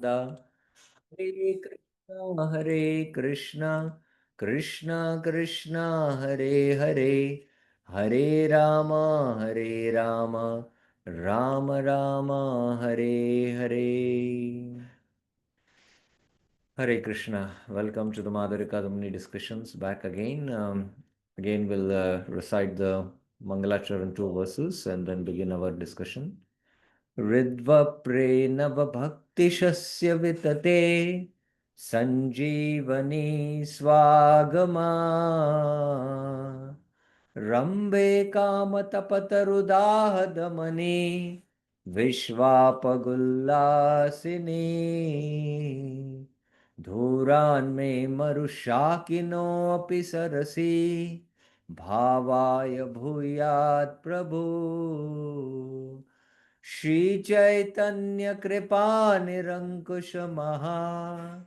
Hare Hare Krishna, Krishna Krishna, Hare Hare, Hare Rama, Hare Rama, Rama Rama, Hare Hare. Hare Krishna. Welcome to the Madhurya Kadambini discussions. Back again. Again, we'll recite the Mangalacharan 2 verses and then begin our discussion. Ridva Nava Bhaktishasya Vitate Sanjeevani Swagama Rambe Kamatapatarudahdamani Vishwapagullasini Dhuran me Marushakino api sarasi Bhavaya Bhuyat Prabhu Shri Chaitanya Kripa Nirankush Maha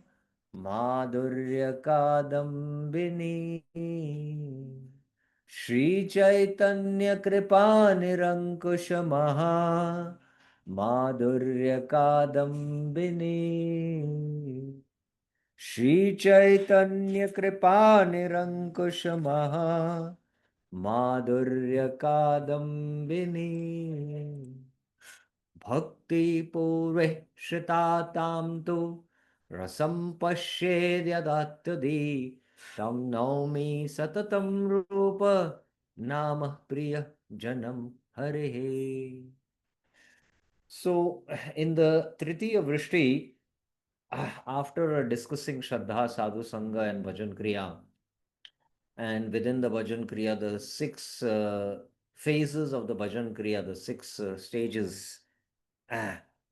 Madhurya Kadambini Shri Chaitanya Kripa Nirankush Maha Madhurya Kadambini Shri Chaitanya Kripa Nirankush Maha Madhurya Kadambini Bhakti Purve Shitatam tu Rasam Pashedyadatyadi Tam Naumi Satatam Rupa Nama Priya Janam Hare. So, in the Tritiya Vrishti, after discussing Shraddha, Sadhu Sangha, and Bhajan Kriya, and within the Bhajan Kriya, the six phases of the Bhajan Kriya, the six stages,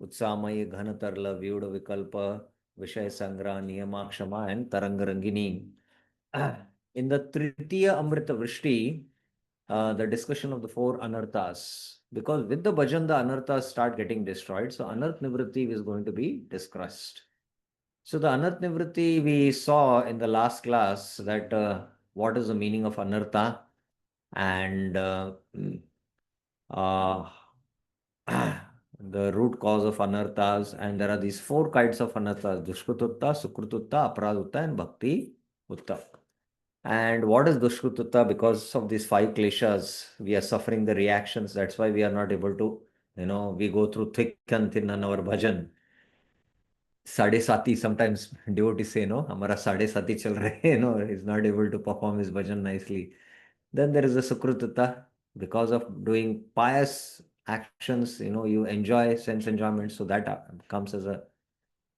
Utsamaya, Ghanatarla, Vyuda Vikalpa, Vishay Sangra, Niyamakshama, and Tarangarangini. In the Tritiya Amrita Vrishti, the discussion of the four anarthas, because with the bhajan, the anarthas start getting destroyed. So, anarth nivritti is going to be discussed. So, the anarth nivritti we saw in the last class that what is the meaning of anartha and the root cause of anarthas, and there are these four kinds of anarthas: dushkrututta, sukrututta, apradutta, and bhakti utta. And what is dushkrututta? Because of these five kleshas, we are suffering the reactions. That's why we are not able to, we go through thick and thin on our bhajan. Sade sati, sometimes devotees say, no, hamara sade sati chal rahe, he's not able to perform his bhajan nicely. Then there is the sukrututta. Because of doing pious actions, you enjoy sense enjoyment. So that comes as a.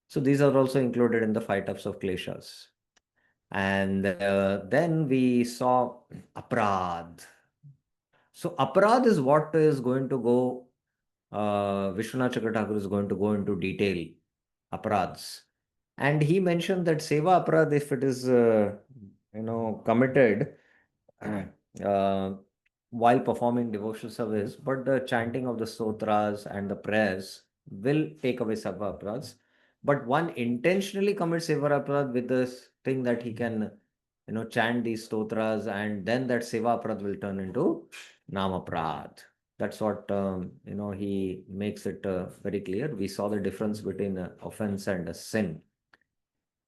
So these are also included in the five types of kleshas. And then we saw aprad. So aprad is what is going to go, Vishwanath Chakravarti is going to go into detail, aprads. And he mentioned that seva aprad, if it is, committed uh, while performing devotional service, but the chanting of the stotras and the prayers will take away seva aprads. But one intentionally commits seva aprad with this thing that he can, chant these stotras, and then that seva aprad will turn into nama aprad. That's what he makes it very clear. We saw the difference between offense and a sin.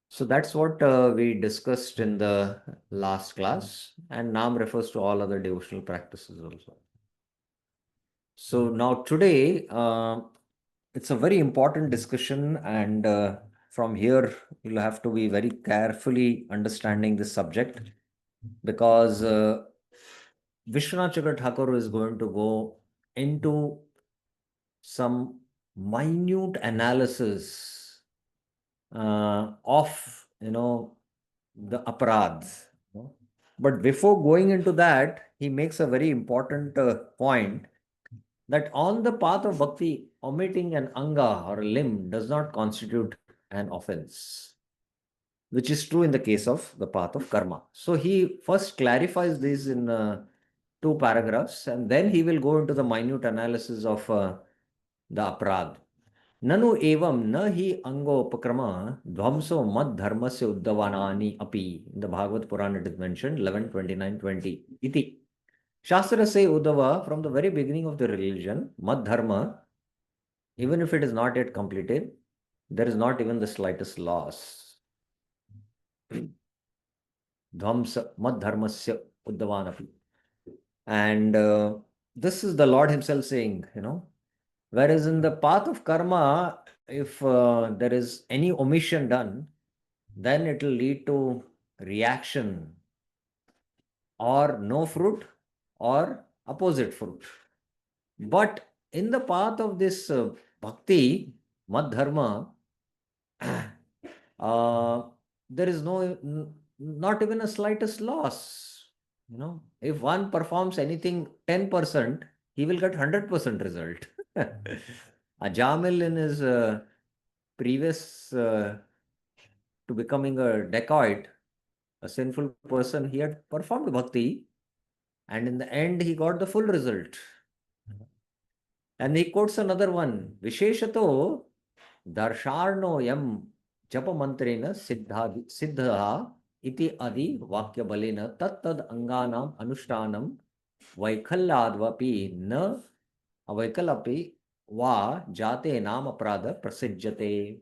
So that's what we discussed in the last class, and Nam refers to all other devotional practices also. So now today, it's a very important discussion, and from here you'll have to be very carefully understanding this subject, because Vishwanath Chakravarti is going to go into some minute analysis of the aparads. But before going into that, he makes a very important point that on the path of bhakti, omitting an anga or a limb does not constitute an offense, which is true in the case of the path of karma. So he first clarifies this in two paragraphs, and then he will go into the minute analysis of the aprad. Nanu evam na hi angopakrama dhvamso mad dharmasya uddhavanani api. In the Bhagavad Purana it is mentioned 11:29-20. Iti. Shastra say Uddhava, from the very beginning of the religion, mad dharma, even if it is not yet completed, There is not even the slightest loss. Dhamsa mad dharmasya uddhavanapi. And this is the Lord Himself saying, whereas in the path of karma, if there is any omission done, then it will lead to reaction or no fruit or opposite fruit. But in the path of this bhakti, mad dharma, uh, there is not even a slightest loss. If one performs anything 10%, he will get 100% result. A Jamil in his previous to becoming a dacoit, a sinful person, he had performed bhakti, and in the end he got the full result. And he quotes another one, Visheshato darsharno yam japamantrena siddha iti adi vakya balena tat anganam anushtanam vaikhalyadvapi na avaikalapi va jate nam aprada prasijjate.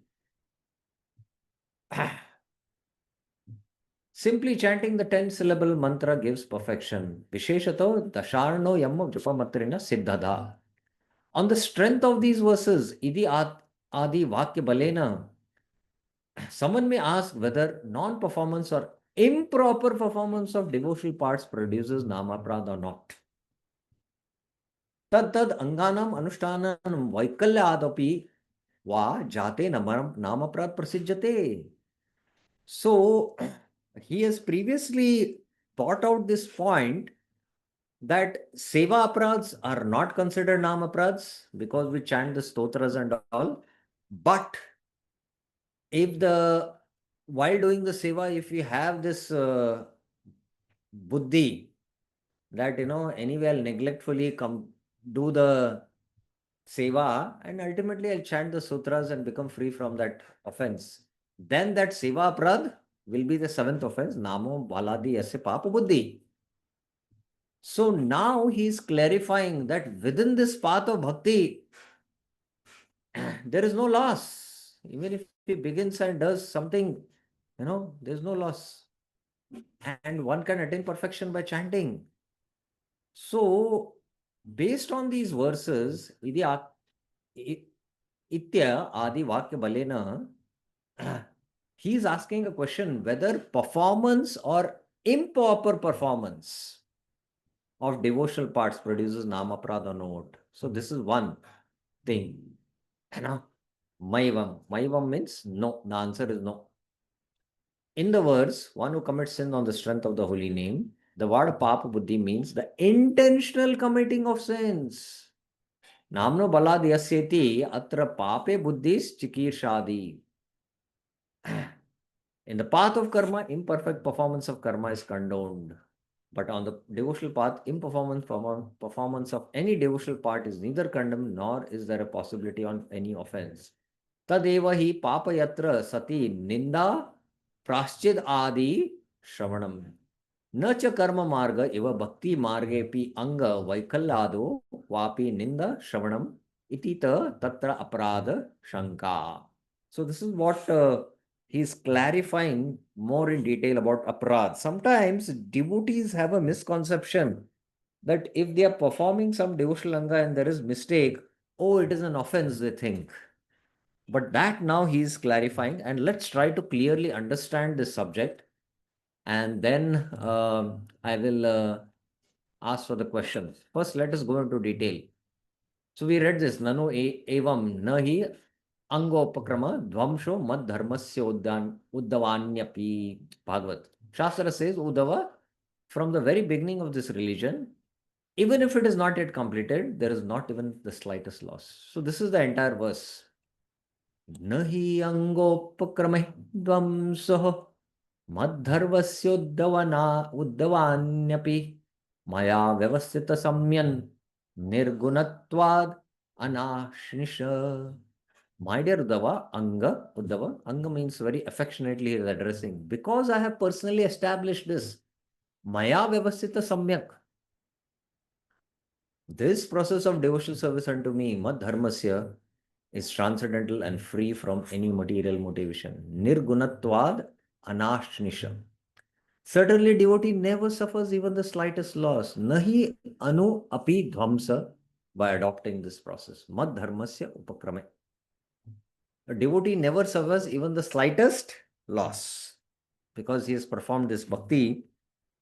Simply chanting the 10-syllable mantra gives perfection. Visheshato dasharno yam japamantrena siddhada. On the strength of these verses, Idi Adi Vakya Balena, someone may ask whether non performance or improper performance of devotional parts produces Namaprad or not. Tad Anganam Anushtanam Vaikalya Adapi Va Jate Namaprad Prasijjate. So, he has previously thought out this point that seva aprads are not considered nam aprads because we chant the stotras and all. But if while doing the seva, if we have this buddhi that anyway I'll neglectfully do the seva and ultimately I'll chant the sutras and become free from that offense, then that seva aprad will be the seventh offense, namo baladi yasya papa buddhi. So now he is clarifying that within this path of bhakti, there is no loss. Even if he begins and does something, there's no loss. And one can attain perfection by chanting. So, based on these verses, Itya Adi Vakya Balena, he is asking a question whether performance or improper performance of devotional parts produces namaprad or not. So, this is one thing. Maivam. Maivam means no. The answer is no. In the verse, one who commits sin on the strength of the holy name, the word papa buddhi means the intentional committing of sins. Namno balad yasyeti atra pape buddhis chikirshadi. In the path of karma, imperfect performance of karma is condoned. But on the devotional path, performance of any devotional part is neither condemned nor is there a possibility on any offense. तदेव ही पाप यत्र सति निंदा प्राश्चिद आदि श्रवणम न च कर्म मार्ग इव भक्ति मार्गे पि अंग वैकल्यादो वापि निंदा श्रवणम इति तत्र अपराध शंका. So this is what he is clarifying more in detail about aparad. Sometimes devotees have a misconception that if they are performing some devotional anga and there is mistake, oh, it is an offense, they think. But that now he is clarifying, and let's try to clearly understand this subject. And then I will ask for the questions. First, let us go into detail. So we read this, Nano evam nahi angopakrama dvamsho mad dharmasya uddavanyapi Bhagavat. Shastra says Uddhava, from the very beginning of this religion, even if it is not yet completed, there is not even the slightest loss. So this is the entire verse. नहि अंगोपक्रमे ध्वंसः उद्दवान्यपि मया व्यवस्थित सम्यन् निर्गुणत्वाद अनाश्निश. My dear Uddhava, Anga means very affectionately he is addressing. Because I have personally established this, Maya Vyavasthita Samyak. This process of devotional service unto me, Mad Dharmasya, is transcendental and free from any material motivation. Nirgunatvad anashnisha. Certainly, devotee never suffers even the slightest loss. Nahi anu api dhamsa by adopting this process. Mad dharmasya upakrame. A devotee never suffers even the slightest loss because he has performed this bhakti.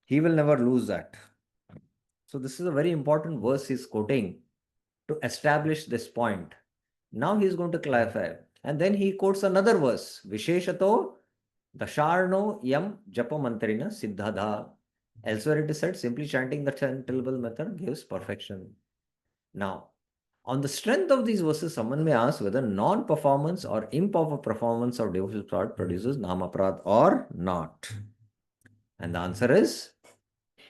He will never lose that. So, this is a very important verse he's quoting to establish this point. Now he is going to clarify. And then he quotes another verse Visheshato Dasharno Yam Japa Mantrina Siddhadha. Elsewhere it is said simply chanting the 10 syllable method gives perfection. Now, on the strength of these verses, someone may ask whether non performance or improper performance of devotional thought produces namaprad or not. And the answer is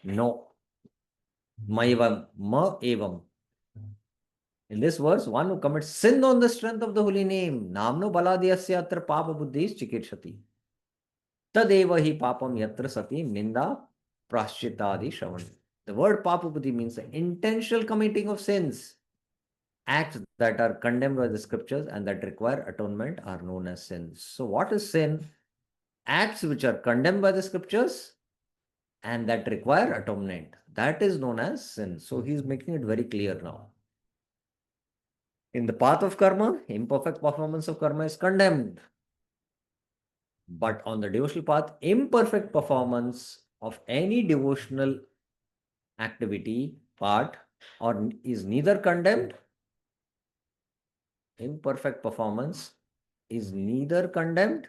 no. Maivam, ma evam. In this verse, one who commits sin on the strength of the holy name, namno baladhyasya atra papa buddhis chikitshati. Tadeva hi papam yatra sati ninda praschitadi shravan. The word papa buddhi means the intentional committing of sins. Acts that are condemned by the scriptures and that require atonement are known as sins. So, what is sin? Acts which are condemned by the scriptures and that require atonement. That is known as sin. So, he is making it very clear now. In the path of karma, imperfect performance of karma is condemned. But on the devotional path, imperfect performance of any devotional activity, part, or is neither condemned, imperfect performance is neither condemned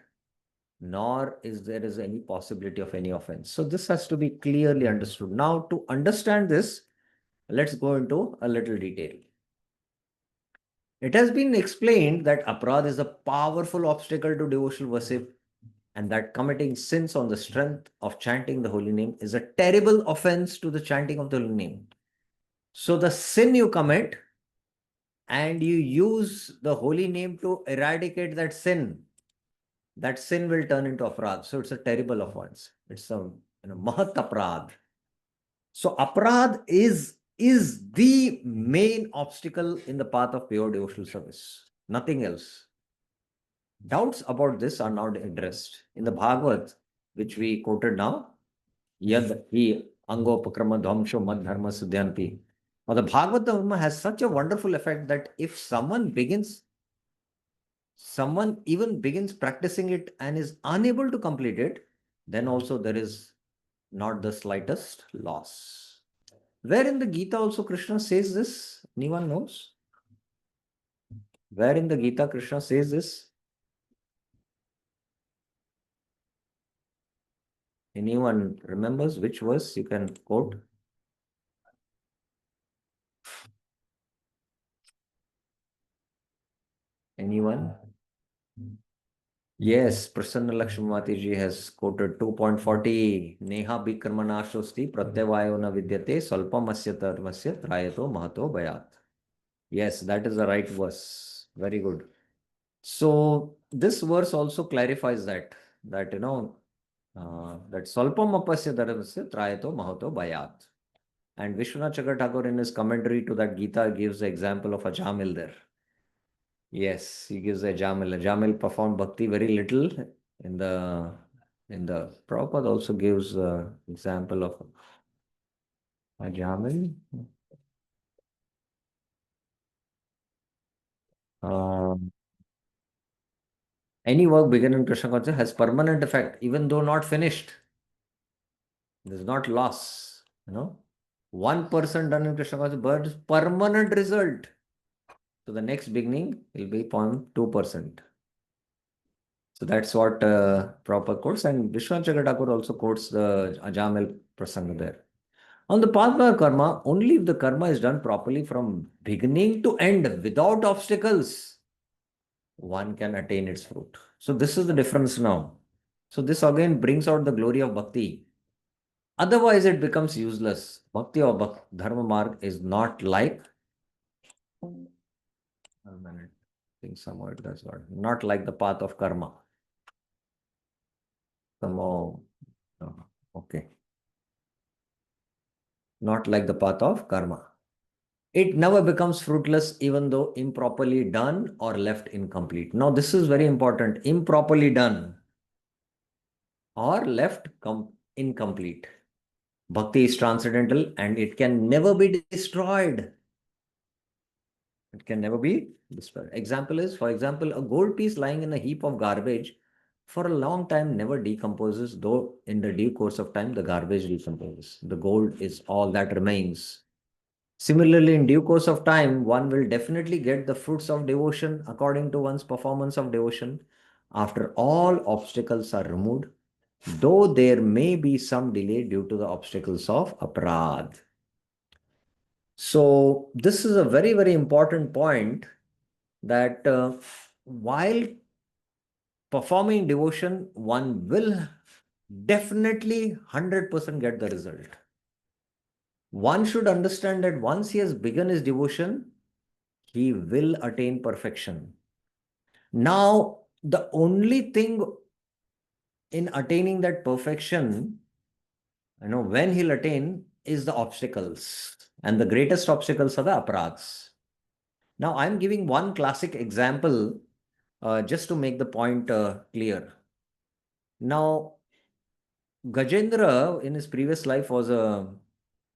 nor is there is any possibility of any offense. So this has to be clearly understood. Now, to understand this, let's go into a little detail. It has been explained that aparadh is a powerful obstacle to devotional worship and that committing sins on the strength of chanting the holy name is a terrible offense to the chanting of the holy name. So the sin you commit and you use the holy name to eradicate that sin will turn into aparadh. So it's a terrible offense. It's a mahat aparadh. So aparadh is the main obstacle in the path of pure devotional service. Nothing else. Doubts about this are now addressed. In the Bhagavad, which we quoted now, Yad hi angopakrama dhamsho mad dharma siddhyanti. Now, the Bhagavad Dharma has such a wonderful effect that if someone even begins practicing it and is unable to complete it, then also there is not the slightest loss. Where in the Gita also Krishna says this? Anyone knows? Where in the Gita Krishna says this? Anyone remembers which verse you can quote? Anyone? Yes, Prasanna Lakshmati ji has quoted 2.40. Neha Bhikarmanashosti Pratyavayo na vidyate Salpam asya dharmasya trayato mahato bayat. Yes, that is the right verse. Very good. So this verse also clarifies that that Salpam apasya dharmasya trayato mahato bayat. And Vishwanath Chakra Thakur in his commentary to that Gita gives the example of a Jamil there. Yes, he gives a Jamil. A Jamil performed bhakti very little in the Prabhupada also gives example of a Jamil. Any work begun in Krishna consciousness has permanent effect, even though not finished. There's not loss. 1% done in Krishna consciousness, but permanent result. So the next beginning will be 0.2%. So that's what Prabhupada quotes, and Vishwanath Chakra also quotes the Ajamil Prasanga there. On the path of karma, only if the karma is done properly from beginning to end without obstacles, one can attain its fruit. So this is the difference now. So this again brings out the glory of bhakti. Otherwise, it becomes useless. Bhakti or dharma marg is not like. I think somehow it does not like the path of karma. Somehow, okay. Not like the path of karma. It never becomes fruitless even though improperly done or left incomplete. Now, this is very important. Improperly done or left incomplete. Bhakti is transcendental and it can never be destroyed. It can never be destroyed. Example is, for example, a gold piece lying in a heap of garbage for a long time never decomposes, though in the due course of time, the garbage decomposes. The gold is all that remains. Similarly, in due course of time, one will definitely get the fruits of devotion according to one's performance of devotion after all obstacles are removed, though there may be some delay due to the obstacles of aparadh. So, this is a very, very important point that while performing devotion, one will definitely 100% get the result. One should understand that once he has begun his devotion, he will attain perfection. Now, the only thing in attaining that perfection, when he'll attain is the obstacles. And the greatest obstacles are the aparadhs. Now, I'm giving one classic example just to make the point clear. Now, Gajendra in his previous life was a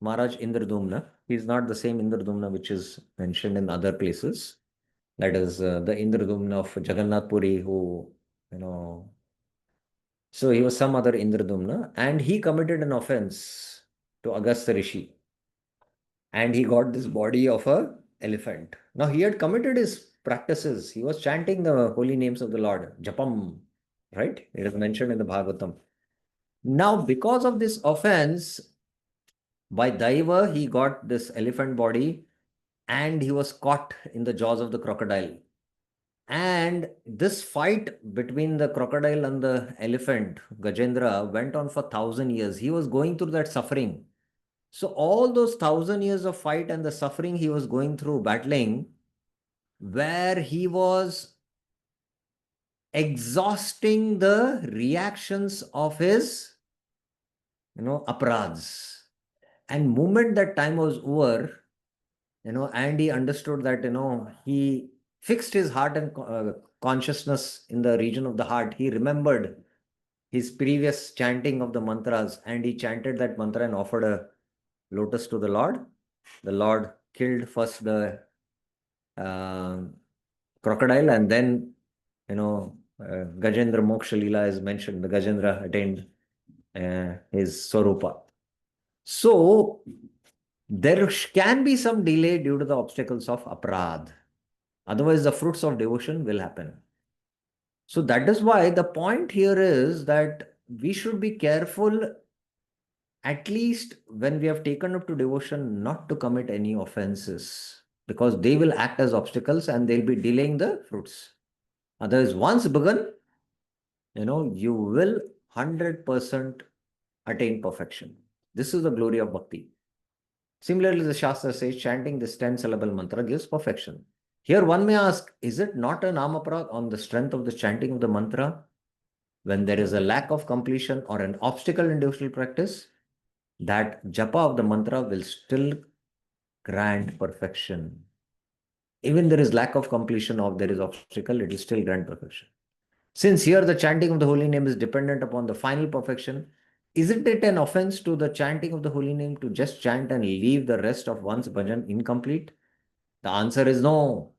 Maharaj Indradumna. He's not the same Indradumna which is mentioned in other places. That is the Indradumna of Jagannath Puri, who, so he was some other Indradumna, and he committed an offense to Agastya Rishi, and he got this body of a elephant. Now he had committed his practices. He was chanting the holy names of the Lord, Japam, right? It is mentioned in the Bhagavatam. Now, because of this offense, by Daiva, he got this elephant body and he was caught in the jaws of the crocodile. And this fight between the crocodile and the elephant, Gajendra, went on for 1,000 years. He was going through that suffering. So, all those 1,000 years of fight and the suffering he was going through, battling, where he was exhausting the reactions of his, aparadhs. And moment that time was over, and he understood that, he fixed his heart and consciousness in the region of the heart. He remembered his previous chanting of the mantras and he chanted that mantra and offered a lotus to the Lord. The Lord killed first the uh, crocodile and then, Gajendra Moksha Leela is mentioned. The Gajendra attained his Swarupa. So, there can be some delay due to the obstacles of aparadh. Otherwise, the fruits of devotion will happen. So that is why the point here is that we should be careful, at least when we have taken up to devotion, not to commit any offenses, because they will act as obstacles and they'll be delaying the fruits. Otherwise, once begun, you will 100% attain perfection. This is the glory of bhakti. Similarly, the Shastra says chanting this 10-syllable mantra gives perfection. Here one may ask, is it not an amaprad on the strength of the chanting of the mantra? When there is a lack of completion or an obstacle in devotional practice, that japa of the mantra will still grant perfection. Even there is lack of completion or there is obstacle, it will still grant perfection. Since here the chanting of the holy name is dependent upon the final perfection, isn't it an offense to the chanting of the holy name to just chant and leave the rest of one's bhajan incomplete? The answer is no.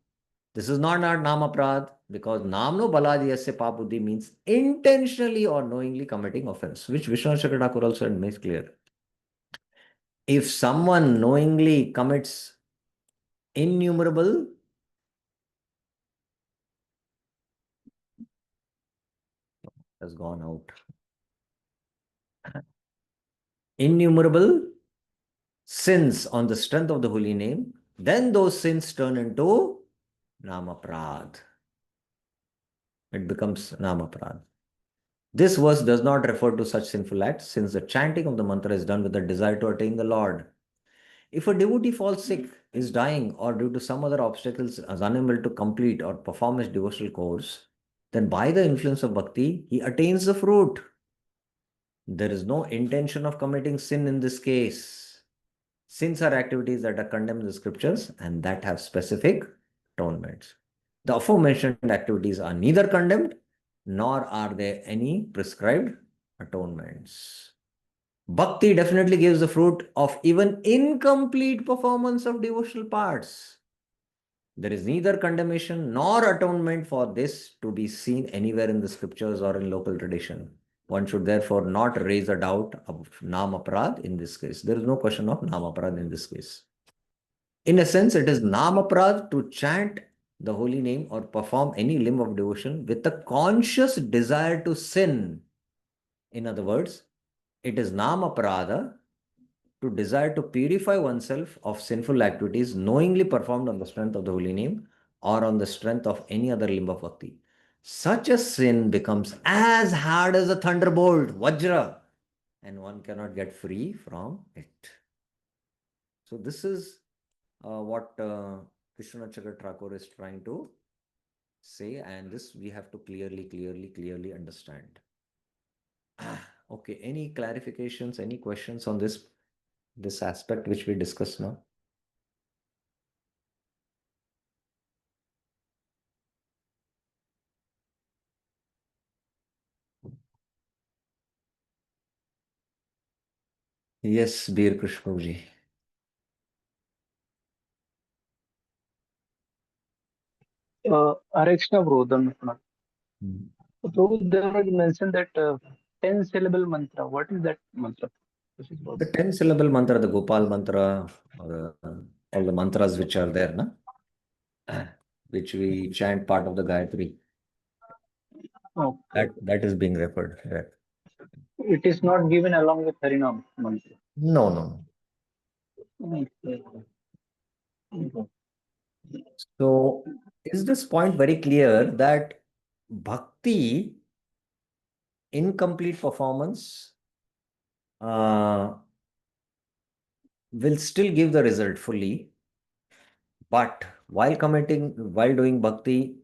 This is not namaprad because namno baladiyasya papuddhi means intentionally or knowingly committing offense, which Vishwanath Chakravarti also makes clear. If someone knowingly commits innumerable has gone out. Innumerable sins on the strength of the holy name, then those sins turn into namaprad. It becomes namaprad. This verse does not refer to such sinful acts since the chanting of the mantra is done with the desire to attain the Lord. If a devotee falls sick, is dying, or due to some other obstacles is unable to complete or perform his devotional course, then by the influence of bhakti, he attains the fruit. There is no intention of committing sin in this case. Sins are activities that are condemned in the scriptures and that have specific atonements. The aforementioned activities are neither condemned nor are there any prescribed atonements. Bhakti definitely gives the fruit of even incomplete performance of devotional parts. There is neither condemnation nor atonement for this to be seen anywhere in the scriptures or in local tradition. One should therefore not raise a doubt of Nam Aparad in this case. There is no question of Nam Aparad in this case. In a sense, it is Nam Aparad to chant the holy name or perform any limb of devotion with a conscious desire to sin. In other words, it is Nam Aparada to desire to purify oneself of sinful activities knowingly performed on the strength of the holy name or on the strength of any other limb of bhakti. Such a sin becomes as hard as a thunderbolt, Vajra, and one cannot get free from it. So, this is what Vishwanath Chakra Thakur is trying to say, and this we have to clearly understand. Okay, any clarifications, any questions on this aspect which we discussed now? Yes, Bir Krishnaji. Hare Krishna, Brodhan. Hmm. So there was mentioned that 10 syllable mantra. What is that mantra? This is The Brodhan. 10 syllable mantra, the Gopal mantra, or all the mantras which are there, na? Which we chant part of the Gayatri, Okay. that is being referred. Right? It is not given along with Harinam mantra. No, no. Okay. Okay. So, is this point very clear that bhakti, incomplete performance, uh, will still give the result fully, but while doing bhakti,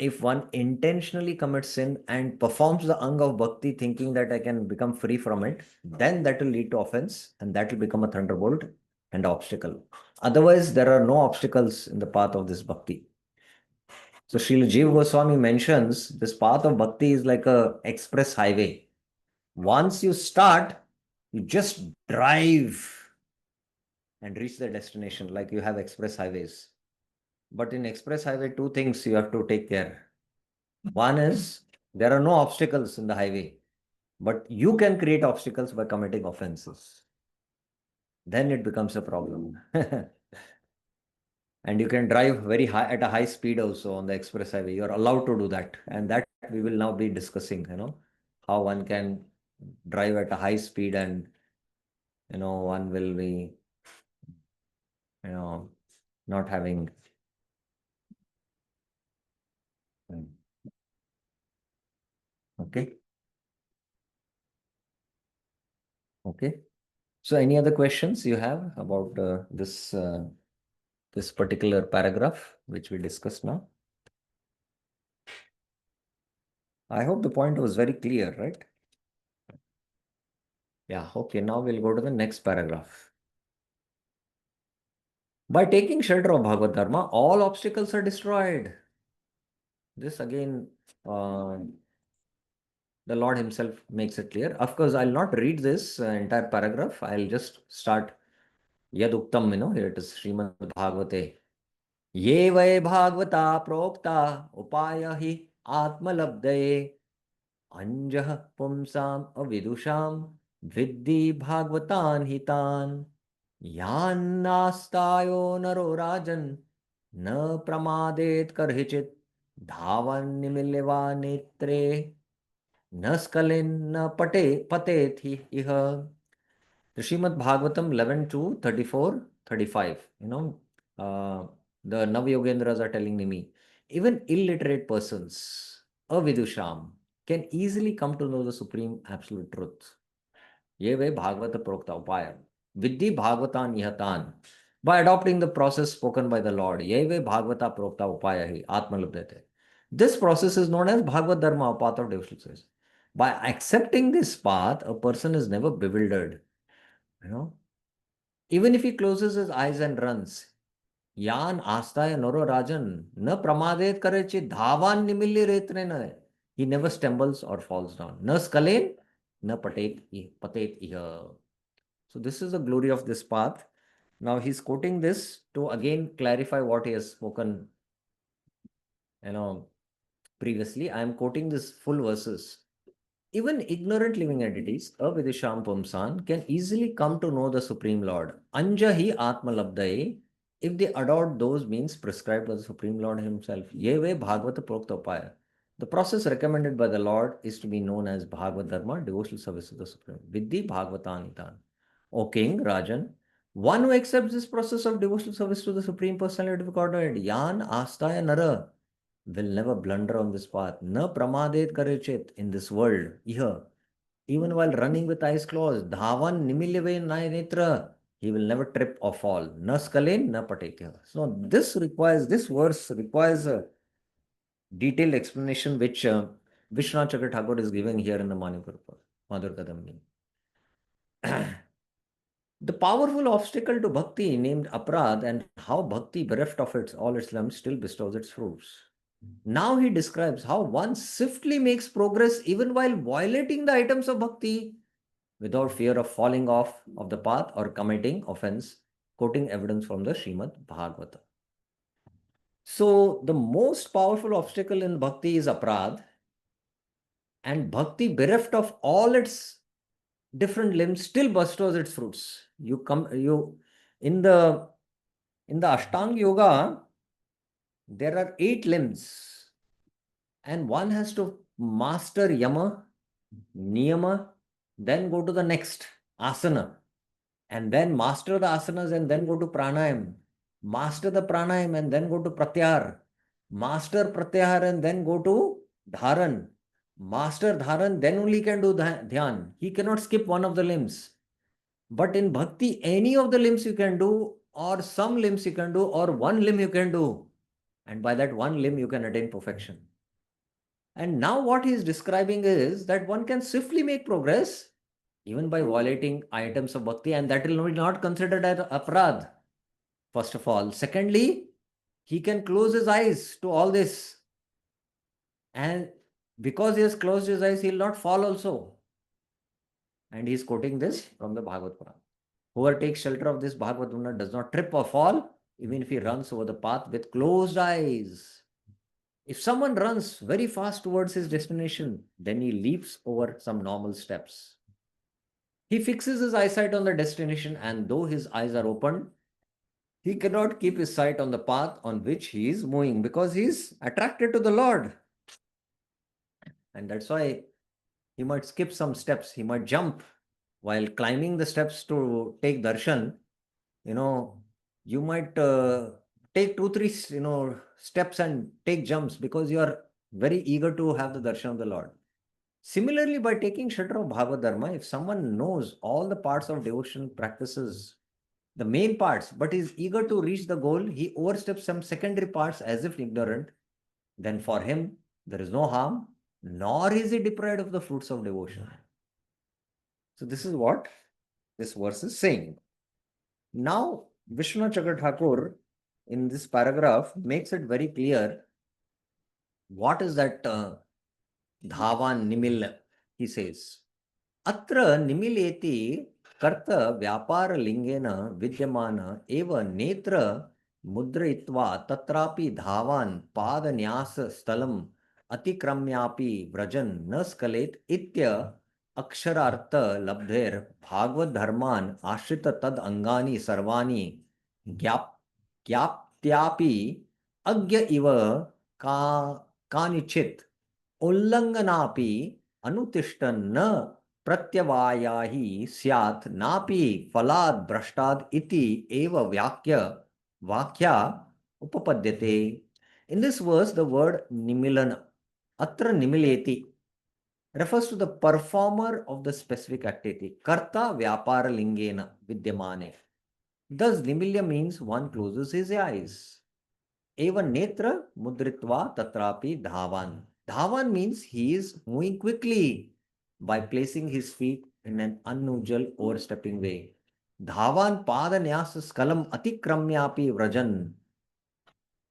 if one intentionally commits sin and performs the ang of bhakti thinking that I can become free from it, then that will lead to offense and that will become a thunderbolt and obstacle. Otherwise, there are no obstacles in the path of this bhakti. So Srila Jiva Goswami mentions this path of bhakti is like a express highway. Once you start, you just drive and reach the destination like you have express highways. But in express highway, two things you have to take care. One is there are no obstacles in the highway, but you can create obstacles by committing offenses. Then it becomes a problem. And you can drive very high at a high speed also on the express highway. You're allowed to do that. And that we will now be discussing, how one can drive at a high speed and, one will be, not having. Okay. Okay. So any other questions you have about this particular paragraph which we discussed now? I hope the point was very clear, right? Yeah, okay, now we'll go to the next paragraph. By taking shelter of Bhagavad Dharma, all obstacles are destroyed. This again, the Lord Himself makes it clear. Of course, I'll not read this entire paragraph. I'll just start Yad Uktam, here it is Srimad Bhagavate. Ye vai Bhagavata Prokta Upaya hi Atmalabdaye Anjah Pumsam Avidusham Viddi Bhagavatan Hitan Yannastayo Naro Rajan Na Pramadet Karhichit Dhavan Nimileva Netre Naskalin Na Patet Iha. The Srimad Bhagavatam 11 to 34, 35. The Navyogendras are telling me, even illiterate persons, a Vidusham, can easily come to know the supreme absolute truth. Ye ve Bhagavata Prokta Upaya. Vidhi Bhagavatan Nihatan. By adopting the process spoken by the Lord, ye ve Bhagavata Prokta Upaya hi Atmalabdhate. This process is known as Bhagavad Dharma, a path of devotional service. By accepting this path, a person is never bewildered. You know, Even if he closes his eyes and runs, यान आस्ताय noro rajan न प्रमादेत करेचि धावान निमिल्य रेतने न. He never stumbles or falls down. न स्खलेन न पतेत इह. So this is the glory of this path. Now he's quoting this to again clarify what he has spoken, you know, previously. I am quoting this full verses. Even ignorant living entities, avidisham pumsan, can easily come to know the Supreme Lord. Anjahi atmalabdai, if they adopt those means prescribed by the Supreme Lord Himself. Yeve Bhagavata Prokta Upaya. The process recommended by the Lord is to be known as Bhagavad Dharma, devotional service to the Supreme. Vidhi Bhagavatanitan. O King, Rajan, one who accepts this process of devotional service to the Supreme Personality of Godhead, Yan Astaya Nara, will never blunder on this path. Na pramadet karechit in this world, here. Even while running with eyes closed, dhavan nimilyave netra, he will never trip or fall. Na skalen, na patetya. So this verse requires a detailed explanation which Vishwanath Chakra Thakur is giving here in the Manipur Madhurya Kadambini. The powerful obstacle to bhakti named aprad and how bhakti bereft of all its limbs still bestows its fruits. Now he describes how one swiftly makes progress even while violating the items of bhakti without fear of falling off of the path or committing offense, quoting evidence from the Srimad Bhagavata. So the most powerful obstacle in bhakti is aprad, and bhakti bereft of all its different limbs still bestows its fruits. You in the Ashtanga Yoga, there are 8 limbs, and one has to master yama, niyama, then go to the next asana, and then master the asanas and then go to pranayam, master the pranayam and then go to pratyahar, master pratyahar and then go to dharan, master dharan, then only can do dhyan. He cannot skip one of the limbs. But in bhakti, any of the limbs you can do, or some limbs you can do, or one limb you can do. And by that one limb, you can attain perfection. And now, what he is describing is that one can swiftly make progress even by violating items of bhakti, and that will not considered as aprad, first of all. Secondly, he can close his eyes to all this. And because he has closed his eyes, he will not fall also. And he is quoting this from the Bhagavad Puran. Whoever takes shelter of this Bhagavad Gita does not trip or fall, even if he runs over the path with closed eyes. If someone runs very fast towards his destination, then he leaps over some normal steps. He fixes his eyesight on the destination, and though his eyes are open, he cannot keep his sight on the path on which he is moving because he is attracted to the Lord. And that's why he might skip some steps, he might jump while climbing the steps to take darshan. You might take 2 3 steps and take jumps because you are very eager to have the darshan of the Lord. Similarly, by taking shelter of Bhagavad Dharma, if someone knows all the parts of devotion practices, the main parts, but is eager to reach the goal, he oversteps some secondary parts as if ignorant, then for him there is no harm, nor is he deprived of the fruits of devotion. So this is what this verse is saying. Now, Vishnu Chakra Thakur in this paragraph makes it very clear what is that dhavan nimil, he says. Atra nimileti karta vyapara lingena vidyamana eva netra mudraitva tatrapi dhavan padanyasa stalam atikramyapi vrajan na skalet itya अक्षरार्थ लब्धेर Bhagavat धर्मान आश्रित तद अंगानी सर्वाणी ज्ञाप्त्यापि अज्ञ इव का कानिचित उल्लंघनापि अनुतिष्ठन् न प्रत्यवायाहि स्यात् नापि फलाद् भ्रष्टाद् इति एव वाक्या उपपद्यते. In this verse, the word nimilana, atra nimileti, refers to the performer of the specific activity. Karta vyapara lingena vidyamane. Thus, nimilya means one closes his eyes. Eva netra mudritva tatrapi dhavan. Dhavan means he is moving quickly by placing his feet in an unusual overstepping way. Dhavan padanyas skalam atikramyapi vrajan.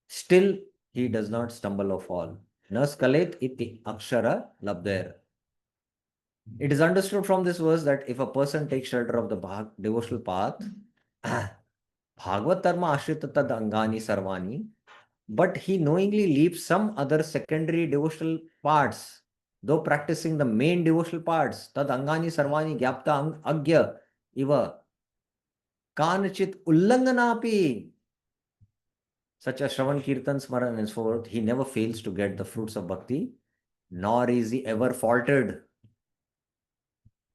Still, he does not stumble or fall. Na skalet iti akshara labder. It is understood from this verse that if a person takes shelter of the devotional path, Bhagavad Dharma ashrita tad angani sarvani, but he knowingly leaves some other secondary devotional parts, though practicing the main devotional parts, tad angani sarvani gyapta agya iva kanachit ullanganapi, such as Shravan, Kirtan, Smaran, and so forth, he never fails to get the fruits of bhakti, nor is he ever faltered.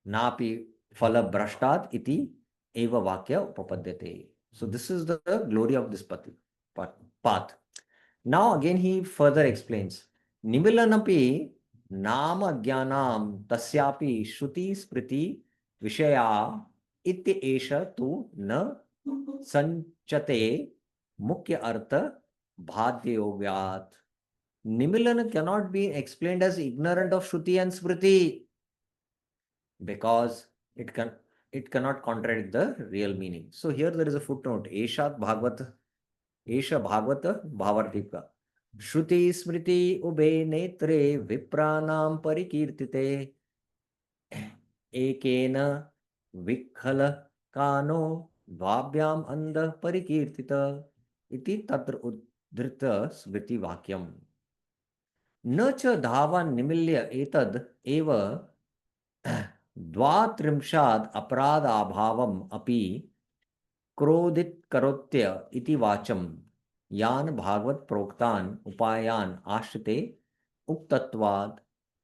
Napi phala brashtat iti eva vakya upapadyate. So this is the glory of this path. Now again he further explains. Nimilanapi nama jnanam tasyapi shruti spriti vishaya iti esha tu na sanchate mukhya artha bhadyovyat. Nimilana cannot be explained as ignorant of Shruti and Smriti because it can it cannot contradict the real meaning. So here there is a footnote. Eshat Bhagavata, Esha Bhagavata Bhavartika. Shruti Smriti Ube Netre Vipranam Parikirtite Ekena Vikhala Kano Dvabhyam Anda Parikirtita Iti Tatra Uddhrita Smriti Vakyam. न च धावान् निमील्य एतद् एव द्वात्रिंशाद् अपराधाभावम् अपि क्रोधित करोत्य इति वाचं यान Bhagavat प्रोक्तान उपायान आश्रिते उक्तत्वाद.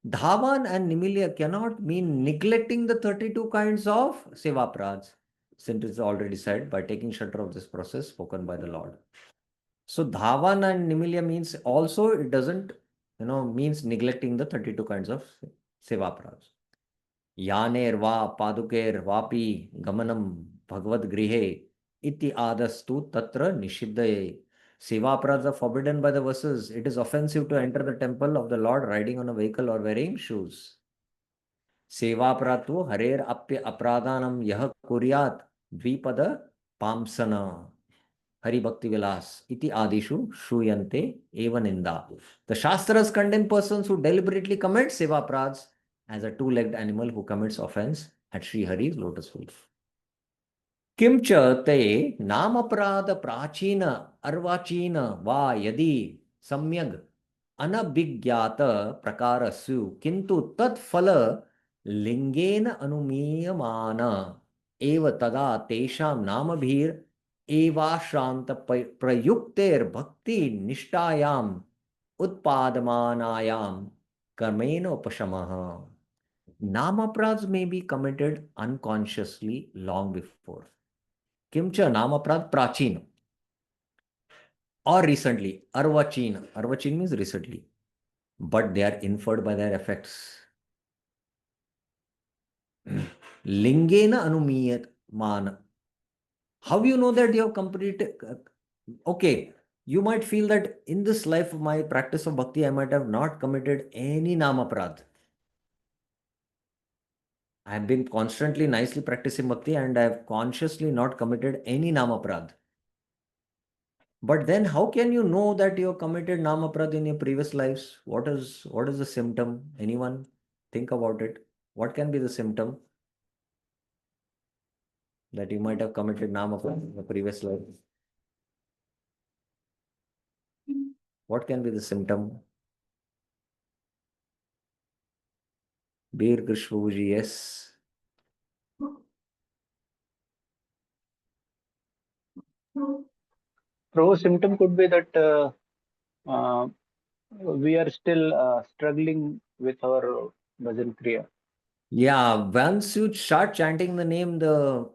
Dhavan and Nimilya cannot mean neglecting the 32 kinds of seva praj, since it's already said by taking shelter of this process spoken by the Lord. So Dhavan and Nimilya means also it doesn't, means neglecting the 32 kinds of seva praj. Yaner va paduker vapi gamanam bhagavad grihe iti adastu tatra nishiddhaye. Seva prads are forbidden by the verses. It is offensive to enter the temple of the Lord riding on a vehicle or wearing shoes. Seva pratu harer apya apradhanam yah kuryat dvipada pamsana. Hari Bhakti Vilas iti adishu shuyante eva ninda. The Shastras condemn persons who deliberately commit seva prads as a two-legged animal who commits offense at Sri Hari's lotus feet. Kimcha te namaprada prachina arvachina va yadi samyag anabhigyata prakarasu kintu tat phala lingena anumiyamana eva tada tesham namabhir एवाश्रांत प्रयुक्तेर भक्ति निष्ठायाम उत्पादमानायाम कर्मेण उपशमः. Namaprad may be committed unconsciously long before. Kimcha namaprad prachin or recently. Arvachin. Arvachin means recently. But they are inferred by their effects. Lingena anumiyat man. How you know that you have completed? Okay, you might feel that in this life of my practice of bhakti, I might have not committed any namaprad. I have been constantly nicely practicing bhakti and I have consciously not committed any namaprad. But then how can you know that you have committed namaprad in your previous lives? What is the symptom? Anyone think about it? What can be the symptom that you might have committed namaprad in the previous life? What can be the symptom? Bir Krishnaji, yes. Pro symptom could be that uh, we are still struggling with our bhajan kriya. Yeah, once you start chanting the name, the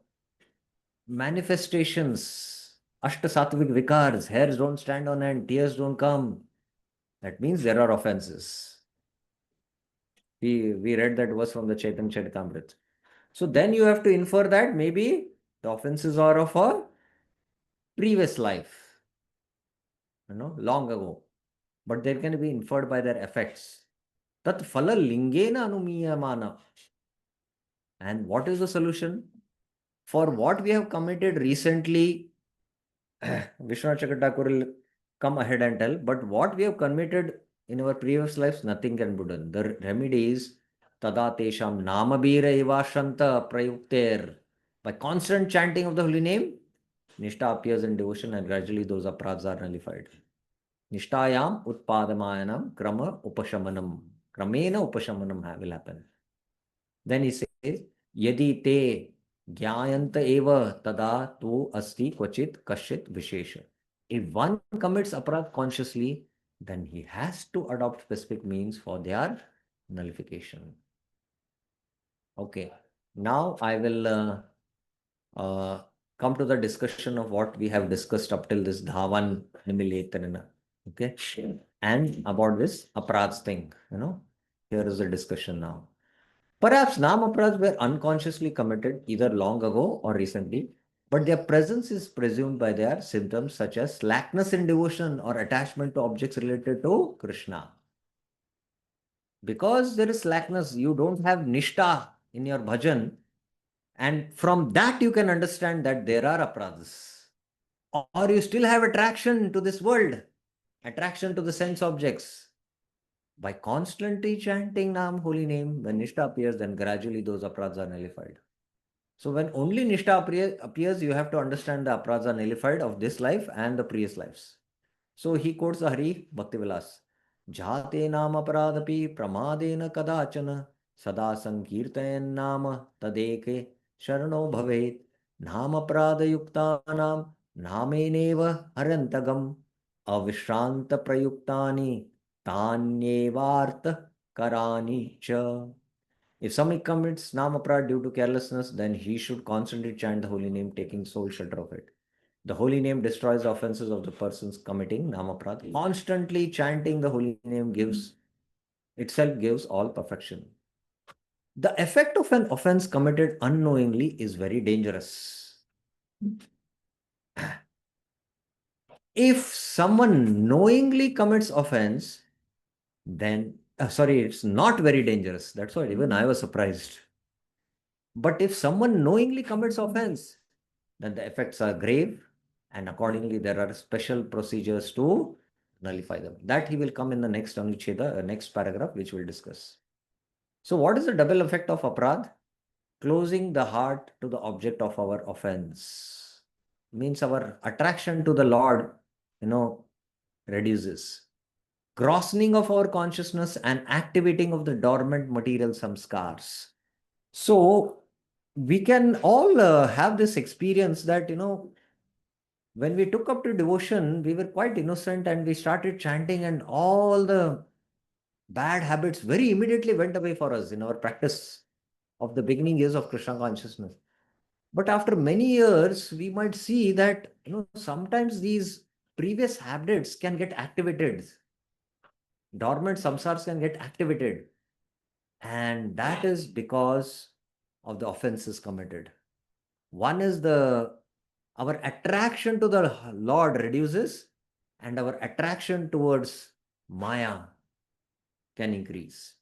manifestations, Ashta Sattvic Vikars, hairs don't stand on end, tears don't come. That means there are offenses. We read that verse from the Chaitanya Charitamrita. So then you have to infer that maybe the offenses are of a previous life, long ago. But they can be inferred by their effects. Tat phala lingena anumiyamana. And what is the solution? For what we have committed recently, Vishwanath Chakravarti will come ahead and tell, but what we have committed in our previous lives, nothing can be done. The remedy is tada tesham namabira ivashanta prayukter. By constant chanting of the holy name, Nishtha appears in devotion and gradually those aparadhas are nullified. Nishtayam utpadamayanam krama upashamanam. Kramena upashamanam will happen. Then he says, Yadi te jnayanta eva tada tu asti kvachit kashit vishesha. If one commits aparadh consciously, then he has to adopt specific means for their nullification. Okay, now I will uh, come to the discussion of what we have discussed up till this Dhavan Nimiletanana. Okay, and about this aparadh thing, here is the discussion now. Perhaps Namaprads were unconsciously committed either long ago or recently, but their presence is presumed by their symptoms such as slackness in devotion or attachment to objects related to Krishna. Because there is slackness, you don't have Nishta in your bhajan, and from that you can understand that there are apradhas. Or you still have attraction to this world, attraction to the sense objects. By constantly chanting Nam, holy name, when Nishta appears, then gradually those apradhas are nullified. So when only Nishtha appears, you have to understand the apradhas are nullified of this life and the previous lives. So he quotes the Hari Bhaktivilas. Jhate nam aparadapi pramadena kadachana sada sankirtayan nama tadeke sharano bhavet nam aparada yuktanam nameneva harantagam avishranta prayuktani tanyevarta karani cha. If somebody commits namaprad due to carelessness, then he should constantly chant the holy name, taking sole shelter of it. The holy name destroys the offenses of the persons committing namaprad. Constantly chanting the holy name gives all perfection. The effect of an offense committed unknowingly is very dangerous. If someone knowingly commits offense, then it's not very dangerous. That's why even I was surprised. But if someone knowingly commits offense, then the effects are grave, and accordingly there are special procedures to nullify them. That he will come in the next Anucheda, next paragraph, which we'll discuss. So what is the double effect of aparadh? Closing the heart to the object of our offense. Means our attraction to the Lord, reduces. Crossening of our consciousness and activating of the dormant material samskars. So we can all have this experience that, when we took up to devotion, we were quite innocent and we started chanting, and all the bad habits very immediately went away for us in our practice of the beginning years of Krishna consciousness. But after many years, we might see that, sometimes these previous habits can get activated. Dormant samsars can get activated. And that is because of the offenses committed. One is our attraction to the Lord reduces, and our attraction towards Maya can increase.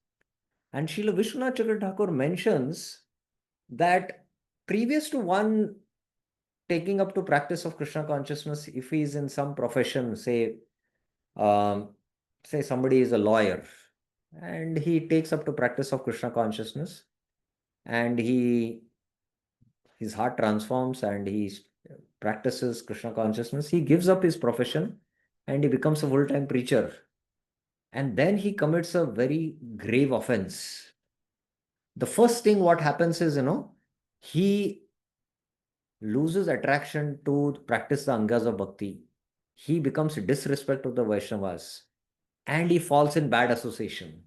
And Srila Vishwanath Chakravarti Thakur mentions that previous to one taking up to practice of Krishna consciousness, if he is in some profession, say somebody is a lawyer, and he takes up to practice of Krishna consciousness, and his heart transforms and he practices Krishna consciousness, he gives up his profession and he becomes a full-time preacher. And then he commits a very grave offense. The first thing what happens is, he loses attraction to practice the angas of bhakti. He becomes disrespect of the Vaishnavas and he falls in bad association.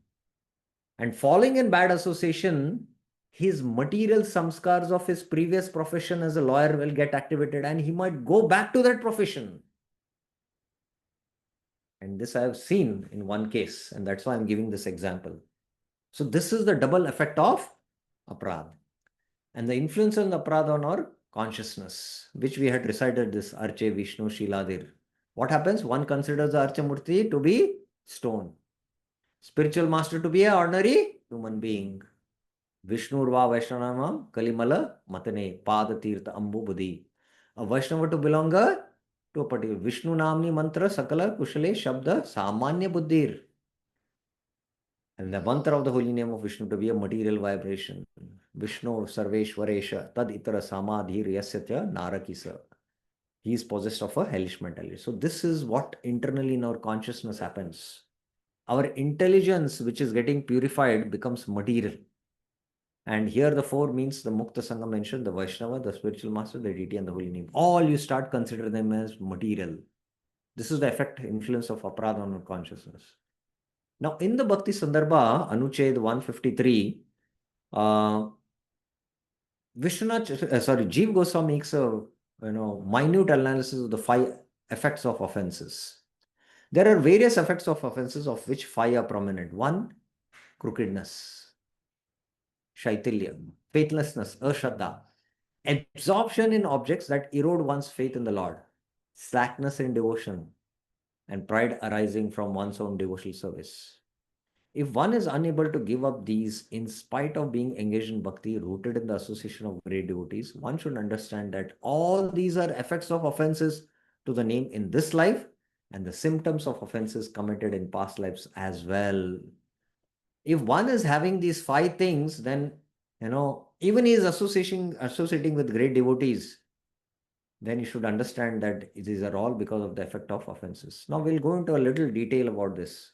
And falling in bad association, his material samskars of his previous profession as a lawyer will get activated and he might go back to that profession. And this I have seen in one case, and that's why I'm giving this example. So this is the double effect of aparadh. And the influence on the aparadh on our consciousness, which we had recited this Arche Vishnu Shiladir. What happens? One considers the Archa Murti to be stone. Spiritual master to be an ordinary human being. Vishnurva Vaishnava Kalimala Matane Pada Tirtha Ambubudi. A Vaishnava to belong to a particular Vishnu Namni Mantra Sakala Kushale Shabda Samanya Buddhir. And the mantra of the holy name of Vishnu to be a material vibration. Vishnu Sarveshwaresha Tad Itara Samadhir Yasyatya Narakisa. He is possessed of a hellish mentality. So this is what internally in our consciousness happens. Our intelligence, which is getting purified, becomes material. And here the four means the Mukta Sangha mentioned, the Vaishnava, the spiritual master, the deity, and the holy name. All you start considering them as material. This is the effect, influence of aparadha on our consciousness. Now, in the Bhakti Sandarbha, Anuched 153, Jeev Goswami makes a minute analysis of the five effects of offenses. There are various effects of offenses, of which five are prominent. One, crookedness, shaitilyam, faithlessness, ashraddha, absorption in objects that erode one's faith in the Lord, slackness in devotion, and pride arising from one's own devotional service. If one is unable to give up these in spite of being engaged in bhakti, rooted in the association of great devotees, one should understand that all these are effects of offenses to the name in this life and the symptoms of offenses committed in past lives as well. If one is having these five things, then even he is associating with great devotees, then you should understand that these are all because of the effect of offenses. Now we'll go into a little detail about this.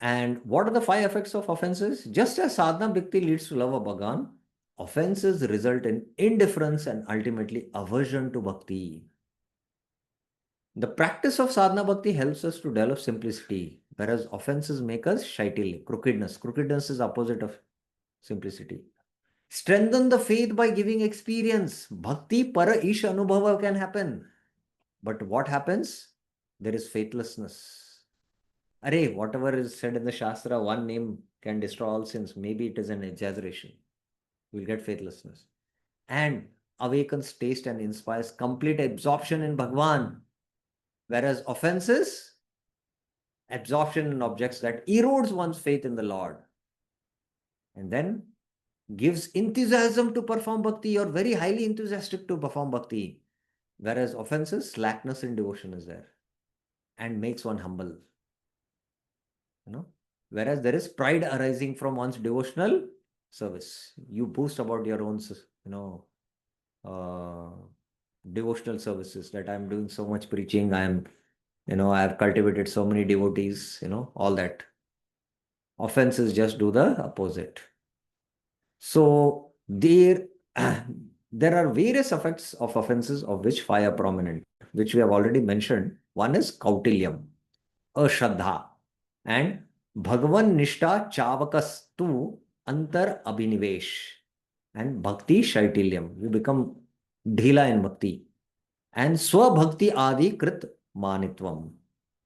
And what are the five effects of offenses? Just as sadhana bhakti leads to love of Bhagavan, offenses result in indifference and ultimately aversion to bhakti. The practice of sadhana bhakti helps us to develop simplicity, whereas offenses make us shaitil, crookedness. Crookedness is opposite of simplicity. Strengthen the faith by giving experience. Bhakti para ish anubhava can happen. But what happens? There is faithlessness. Array, whatever is said in the Shastra, one name can destroy all sins. Maybe it is an exaggeration. We'll get faithlessness. And awakens taste and inspires complete absorption in Bhagwan. Whereas offenses, absorption in objects that erodes one's faith in the Lord. And then gives enthusiasm to perform bhakti. You're very highly enthusiastic to perform bhakti. Whereas offenses, slackness in devotion is there and makes one humble. Whereas there is pride arising from one's devotional service. You boast about your own uh, devotional services, that I'm doing so much preaching, I've cultivated so many devotees, all that. Offenses just do the opposite. So there there are various effects of offenses, of which five are prominent, which we have already mentioned. One is kautilyam, ashraddha, and Bhagavan Nishta Chavakastu Antar Abhinivesh, and Bhakti Shaitilyam. You become dhila in bhakti. And Swabhakti Adi Krit Manitvam.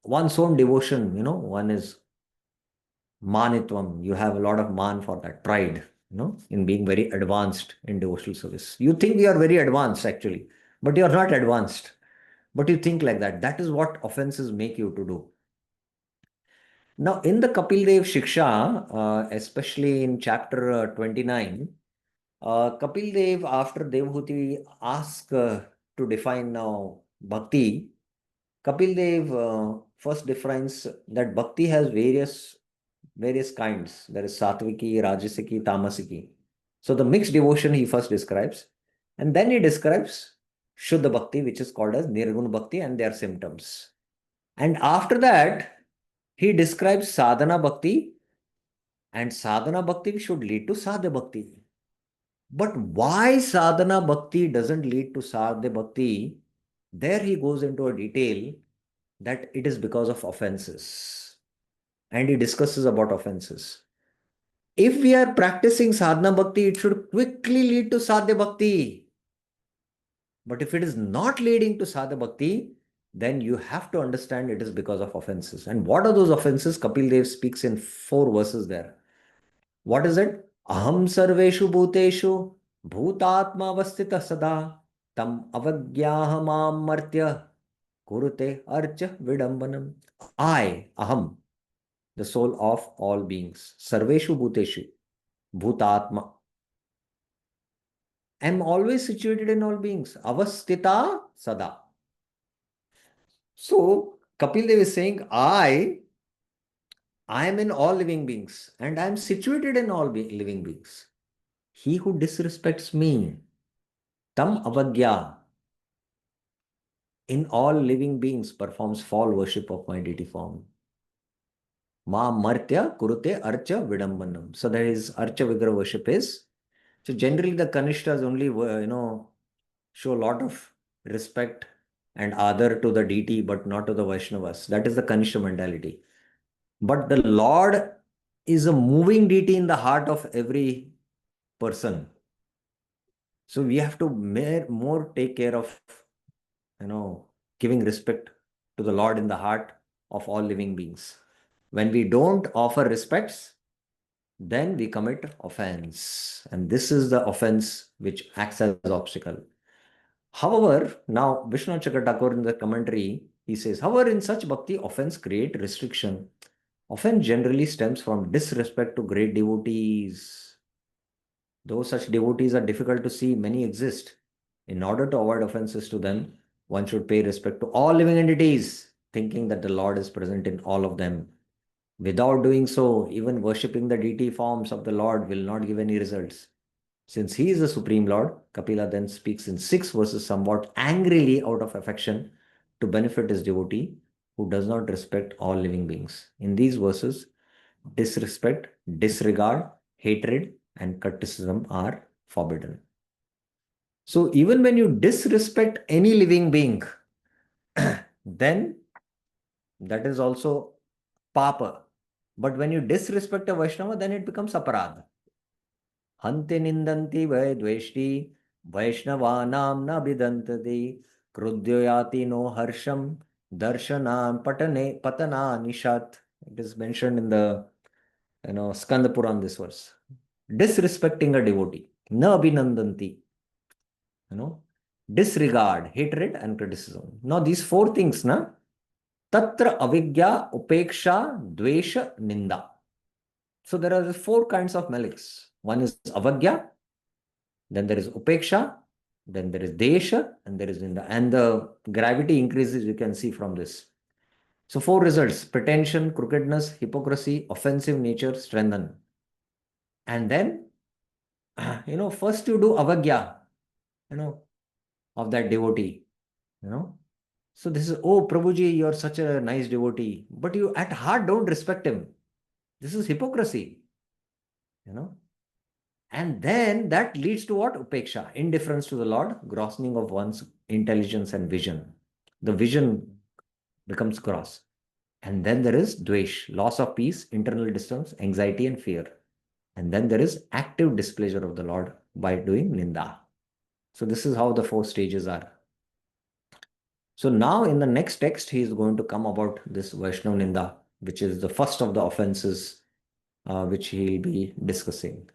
One's own devotion, one is Manitvam. You have a lot of man for that, pride, in being very advanced in devotional service. You think you are very advanced actually, but you are not advanced. But you think like that. That is what offenses make you to do. Now, in the Kapil Dev Shiksha, especially in chapter 29, Kapil Dev, after Devhuti asks to define now bhakti, Kapil Dev first defines that bhakti has various kinds. There is satviki, rajasiki, tamasiki. So the mixed devotion he first describes, and then he describes Shuddha Bhakti, which is called as Nirguna Bhakti, and their symptoms. And after that, he describes sadhana bhakti, and sadhana bhakti should lead to sadhya bhakti. But why sadhana bhakti doesn't lead to sadhya bhakti? There he goes into a detail that it is because of offenses. And he discusses about offenses. If we are practicing sadhana bhakti, it should quickly lead to sadhya bhakti. But if it is not leading to sadhya bhakti, then you have to understand it is because of offenses. And what are those offenses? Kapil Dev speaks in 4 verses there. What is it? Aham sarveshu bhuteshu bhutatma avastita sada tam avagyahamam martya kurute archa vidambanam. I, aham, the soul of all beings, sarveshu bhuteshu. Bhutatma. Am always situated in all beings. Avastita sada. So Kapil Dev is saying, I am in all living beings and I am situated in all living beings. He who disrespects me, tam avagya, in all living beings performs fall worship of my deity form. Ma martya kurute archa vidambanam. So that is archa vigra worship is. So generally the Kanishtas only, show a lot of respect and adar to the deity, but not to the Vaishnavas. That is the Kanishta mentality. But the Lord is a moving deity in the heart of every person. So we have to more take care of, giving respect to the Lord in the heart of all living beings. When we don't offer respects, then we commit offense. And this is the offense which acts as obstacle. However, now Vishnu Chakra in the commentary, he says, however, in such bhakti, offense create restriction. Offense generally stems from disrespect to great devotees. Though such devotees are difficult to see, many exist. In order to avoid offenses to them, one should pay respect to all living entities, thinking that the Lord is present in all of them. Without doing so, even worshipping the deity forms of the Lord will not give any results. Since he is the Supreme Lord, Kapila then speaks in 6 verses somewhat angrily out of affection to benefit his devotee who does not respect all living beings. In these verses, disrespect, disregard, hatred, and criticism are forbidden. So even when you disrespect any living being, then that is also papa. But when you disrespect a Vaishnava, then it becomes aparad. Hanti nindanti dveshti Vaishnavanam na bidantati krudyoyati no harsham darshanam patana nishat. It is mentioned in the Skanda Puran, this verse. Disrespecting a devotee, na abhinandanti, disregard, hatred, and criticism. Now, these 4 things, tatra avigya, upeksha, dvesha, ninda. So, there are 4 kinds of maliks. One is avagya, then there is upeksha, then there is desha, and there is ninda. And the gravity increases, you can see from this. So, 4 results: pretension, crookedness, hypocrisy, offensive nature, strengthen. And then first you do avagya, you know, of that devotee, you know. So this is, oh, Prabhuji, you're such a nice devotee, but you at heart don't respect him. This is hypocrisy, you know. And then that leads to what? Upeksha, indifference to the Lord, grossing of one's intelligence and vision. The vision becomes gross. And then there is dvesh, loss of peace, internal distance, anxiety, and fear. And then there is active displeasure of the Lord by doing ninda. So this is how the 4 stages are. So now in the next text, he is going to come about this Vaishnav Ninda, which is the first of the offenses which he will be discussing.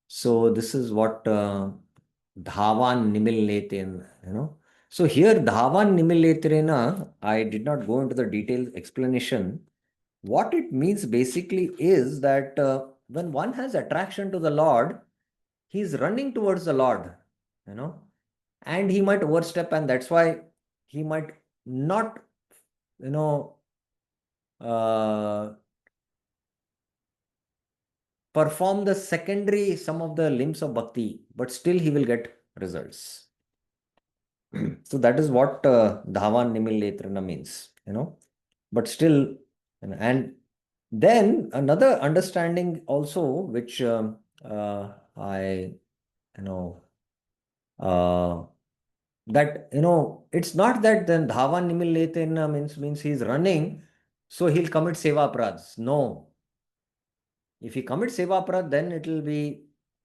So this is what Dhavan Nimilletin, So here Dhavan Nimilletrena, I did not go into the detailed explanation. What it means basically is that when one has attraction to the Lord, he is running towards the Lord, you know, and he might overstep, and that's why he might not, you know, uh, perform the secondary, some of the limbs of bhakti, but still he will get results. So that is what Dhavan Nimilletrana means, but still, and then another understanding also, which I, you know, uh, that it's not that then dhavan nimilletena means he's running, so he'll commit seva aparadhs. No, if he commits seva aparadh, then it will be,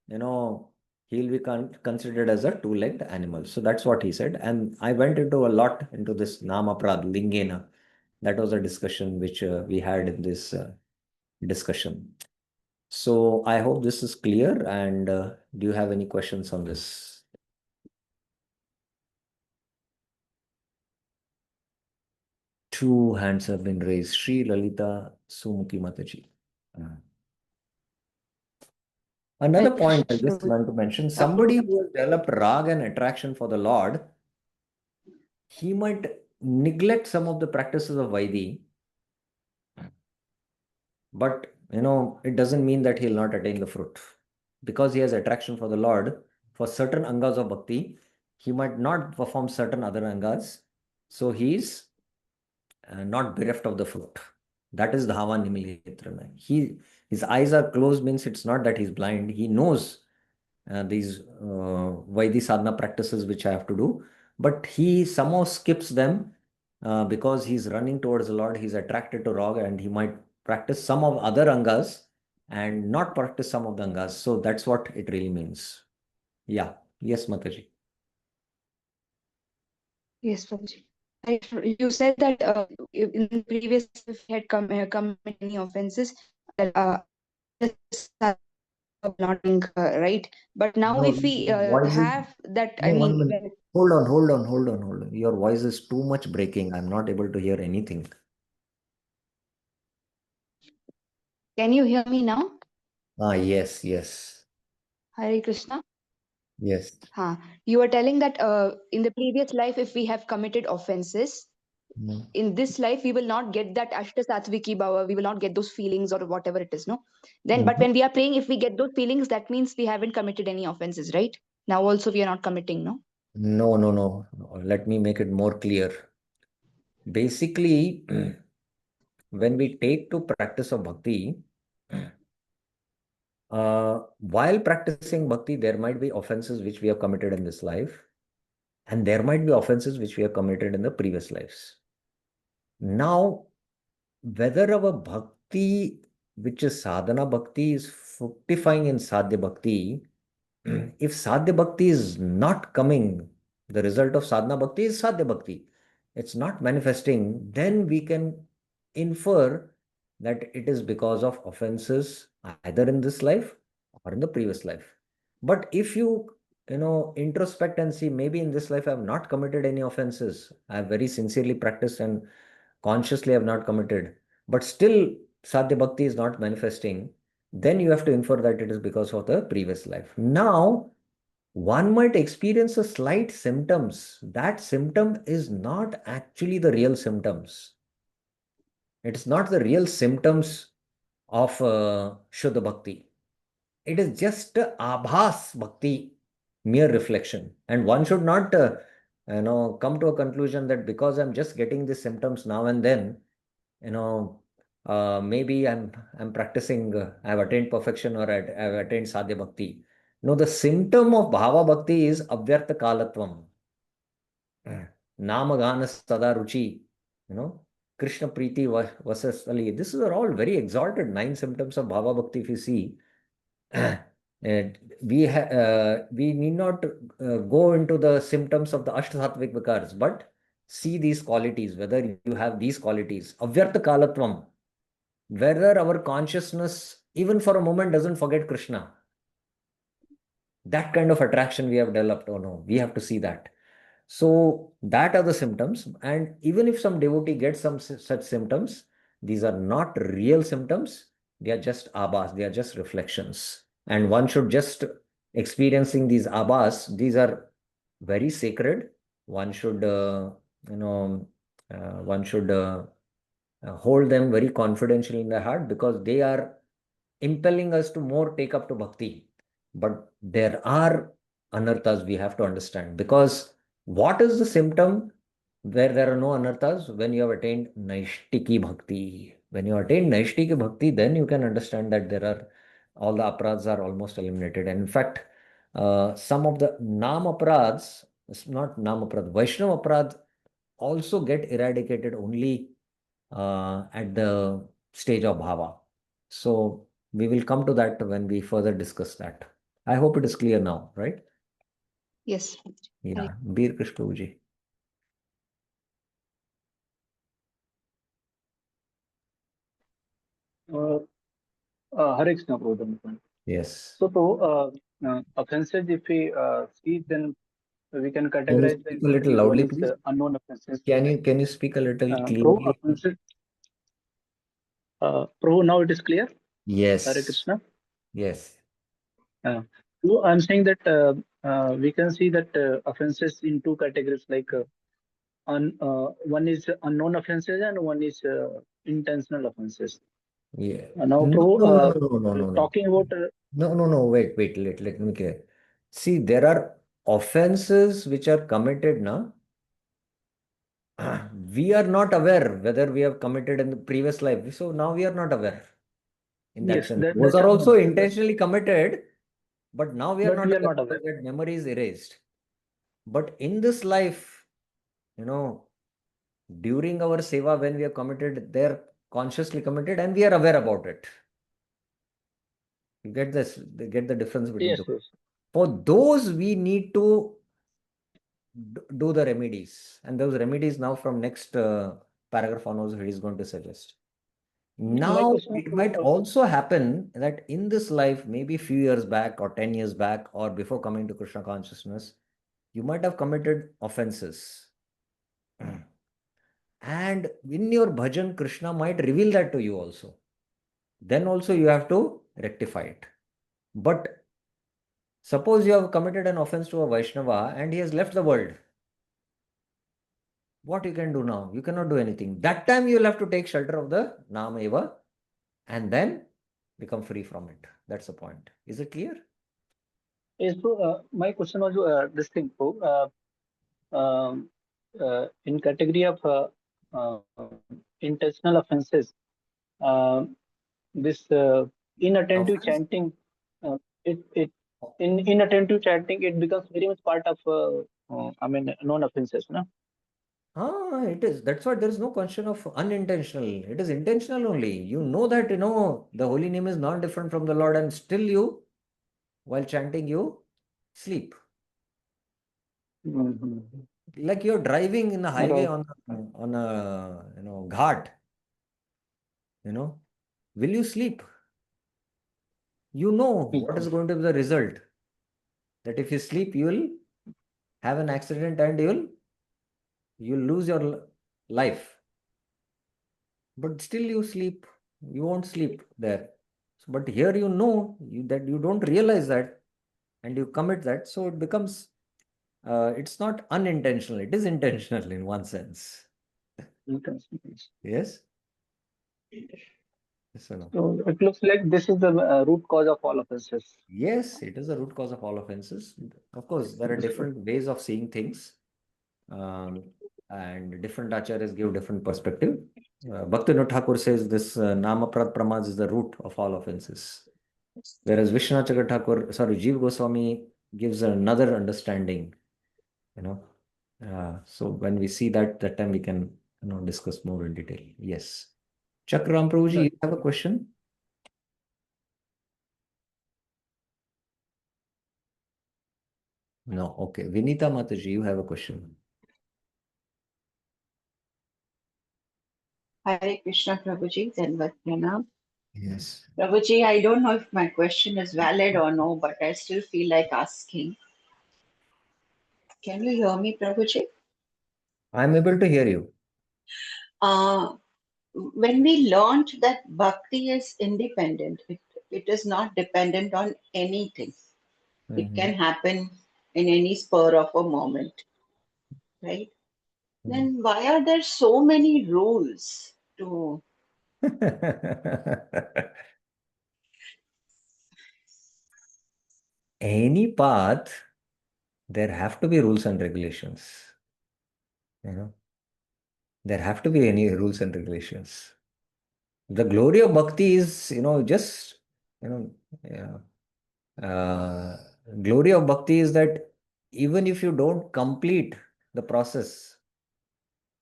you know he'll be considered as a two-legged animal. So that's what he said, and I went into a lot into this nam aparadh lingena. That was a discussion which we had in this discussion. So I hope this is clear, and do you have any questions on this? 2 hands have been raised. Sri Lalita Sumukhi Mataji. Another Hare point I Krishna just Prabhu. want to mention, somebody who has developed rag and attraction for the Lord, he might neglect some of the practices of Vaidhi, but it doesn't mean that he'll not attain the fruit. Because he has attraction for the Lord, for certain angas of bhakti, he might not perform certain other angas. So he's not bereft of the fruit. That is dhava nimilitrana. His eyes are closed means it's not that he's blind. He knows these Vaidhi sadhana practices which I have to do, but he somehow skips them because he's running towards the Lord. He's attracted to Rag and he might practice some of other angas and not practice some of the angas. So that's what it really means. Yeah. Yes, Mataji. Yes, Prabhuji. You said that in the previous life, if we had committed any offenses, Ashta will not think right. But now, No, if we voice is, have that, no, I one mean, minute. Hold on. Your voice is too much breaking. I'm not able to hear anything. can you hear me now? Yes. Hare Krishna. Yes. You were telling that in the previous life, if we have committed offenses, Mm. in this life we will not get that ashta satviki bhava, we will not get those feelings or whatever it is, no? Then but Mhm. when we are praying, if we get those feelings, that means we haven't committed any offenses, right? Now also we are not committing, no? No. Let me make it more clear. Basically, when we take to practice of bhakti, while practicing bhakti, there might be offenses which we have committed in this life, and there might be offenses which we have committed in the previous lives. Now, whether our bhakti, which is sadhana bhakti, is fructifying in sadhya bhakti, if sadhya bhakti is not coming, the result of sadhana bhakti is sadhya bhakti. It's not manifesting, then we can infer that it is because of offenses either in this life or in the previous life. But if you introspect and see, maybe in this life I have not committed any offenses. I have very sincerely practiced and consciously have not committed, but still sadhya bhakti is not manifesting, then you have to infer that it is because of the previous life. Now, one might experience a slight symptoms. That symptom is not actually the real symptoms. It's not the real symptoms of Shuddha Bhakti. It is just abhas bhakti, mere reflection. And one should not, come to a conclusion that because I'm just getting these symptoms now and then, you know, maybe I'm practicing, I've attained perfection or I've attained sadhya bhakti. No, the symptom of bhava bhakti is avyartha kalatvam, namagana sada ruchi, you know, Krishna Priti Vasasali. This are all very exalted 9 symptoms of bhava bhakti if you see. And we need not go into the symptoms of the Ashtasattvic vikars, but see these qualities, whether you have these qualities. Avyartha kalatvam, whether our consciousness, even for a moment, doesn't forget Krishna. That kind of attraction we have developed. Oh no, we have to see that. So that are the symptoms. And even if some devotee gets some such symptoms, these are not real symptoms. They are just abhas. They are just reflections. And one should just experiencing these abhas. These are very sacred. One should, you know, one should hold them very confidentially in the heart because they are impelling us to more take up to bhakti. But there are anarthas we have to understand because what is the symptom where there are no anarthas? When you have attained Naishtiki Bhakti. When you attain Naishtiki Bhakti, then you can understand that there are all the aparadhas are almost eliminated. And in fact, some of the Nam aparadhas, it's not Nam aparadh, Vaishnava aparadh also get eradicated only at the stage of bhava. So we will come to that when we further discuss that. I hope it is clear now, right? Yes. Yeah, Bir Krishnaji. Uh, Hare Krishna, Prabhu. Yes. So, offenses, if we see, then we can Can you categorize them speak a into little three. One loudly, is please? unknown offenses. Can you speak a little clearly? Prabhu, now it is clear. Hare Yes. Krishna. Yes. Uh, so I'm saying that we can see that offenses in two categories, like one is unknown offenses and one is intentional offenses. Yeah. Now, No, Prabhu, no, no, no, no, no, no. talking about No, no, no. Wait. Let me clear. See, there are offenses which are committed now. We are not aware whether we have committed in the previous life. So now we are not aware in that yes, sense. that Those that's are I'm also saying that, intentionally committed, but now we are but not we are aware not aware. because that memory is erased. But in this life, you know, during our seva, when we have committed, they're consciously committed and we are aware about it. You get this, they get the difference between Yes, two. yes. For those, we need to do the remedies. And those remedies now from next paragraph onwards, he is going to suggest. My Now, question it to might also happen that in this life, maybe a few years back or 10 years back, or before coming to Krishna consciousness, you might have committed offenses. And in your bhajan, Krishna might reveal that to you also. Then also you have to rectify it. But suppose you have committed an offense to a Vaishnava and he has left the world. What you can do now? You cannot do anything. That time you will have to take shelter of the Nam Eva and then become free from it. That's the point. Is it clear? is my question was this thing, Prabhu. In category of intentional offenses, uh, this inattentive Offense? chanting, it in inattentive chanting, it becomes very much part of I mean non offenses, no? It is. That's why there is no question of unintentional. It is intentional only. You know that, the holy name is not different from the Lord, and still you, while chanting, you sleep. Mm-hmm. Like you're driving in the highway Right. on a, ghat, will you sleep? You know what is going to be the result. That if you sleep, you will have an accident and you'll lose your life. But still you sleep. You won't sleep there. But here that you don't realize that and you commit that. So it becomes, it's not unintentional. It is intentional in one sense. Intentions. Yes? Yes or no? So it looks like this is the root cause of all offenses. Yes, it is a root cause of all offenses. Of course, there are different ways of seeing things, um, and different acharyas give different perspective. Bhaktivinoda Thakur says this Namaprad Pramad is the root of all offenses. Whereas Vishwanath Chakravarti Thakur, sorry, Jiva Goswami gives another understanding, you know. So when we see that time we can, discuss more in detail. Yes. Chakram Prabhuji, you Right. have a question? No. Okay. Vinita Mataji, you have a question. Hare Krishna Prabhuji, Dandavat Pranam. Yes. Prabhuji, I don't know if my question is valid or no, but I still feel like asking. Can you hear me, Prabhuji? I'm able to hear you. Uh, when we learned that bhakti is independent, it is not dependent on anything. It Mhm. can happen in any spur of a moment, right? Mm. Then why are there so many rules to? Any path, there have to be rules and regulations. You know, there have to be any rules and regulations. The glory of bhakti is, just, you know, yeah. Glory of bhakti is that even if you don't complete the process,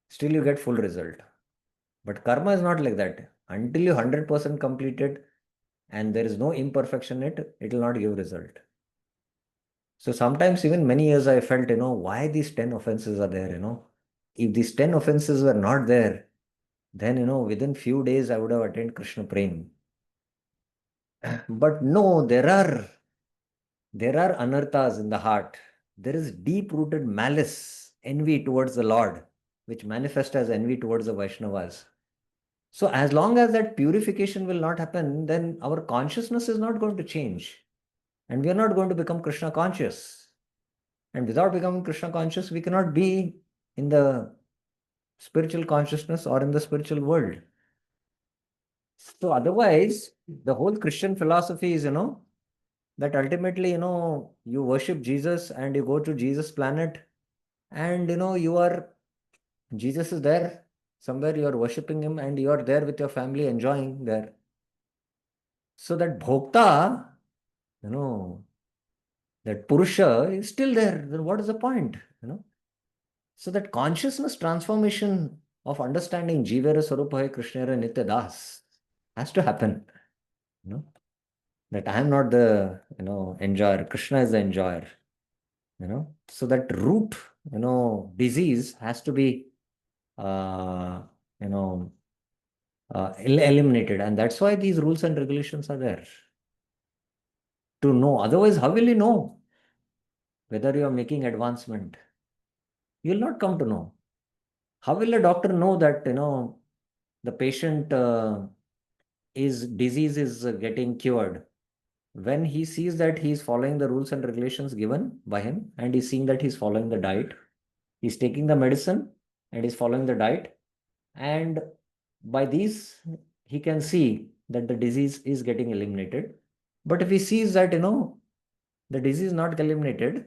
still you get full result. But karma is not like that. Until you 100% complete it and there is no imperfection in it, it will not give result. So sometimes even many years I felt, why these 10 offenses are there, If these 10 offenses were not there, then, within few days I would have attained Krishna Prem. But no, there are anarthas in the heart. There is deep-rooted malice, envy towards the Lord, which manifests as envy towards the Vaishnavas. So as long as that purification will not happen, then our consciousness is not going to change. and we are not going to become Krishna conscious. And without becoming Krishna conscious, we cannot be in the spiritual consciousness or in the spiritual world. So otherwise, the whole Christian philosophy is, that ultimately, you worship Jesus and you go to Jesus planet, and Jesus is there somewhere, you are worshipping him and you are there with your family enjoying there. So that bhokta, that Purusha is still there. Then what is the point? So that consciousness transformation of understanding Jivera Swarupa Krishnera Nitya Das has to happen. That I am not the enjoyer. Krishna is the enjoyer. So that root disease has to be uh, you know eliminated, and that's why these rules and regulations are there to know. Otherwise, how will you know whether you are making advancement? You will not come to know. How will a doctor know that the patient is disease is getting cured? When he sees that he is following the rules and regulations given by him, and he's seeing that he's following the diet, he's taking the medicine and he's following the diet, and by these he can see that the disease is getting eliminated. But if he sees that the disease is not eliminated,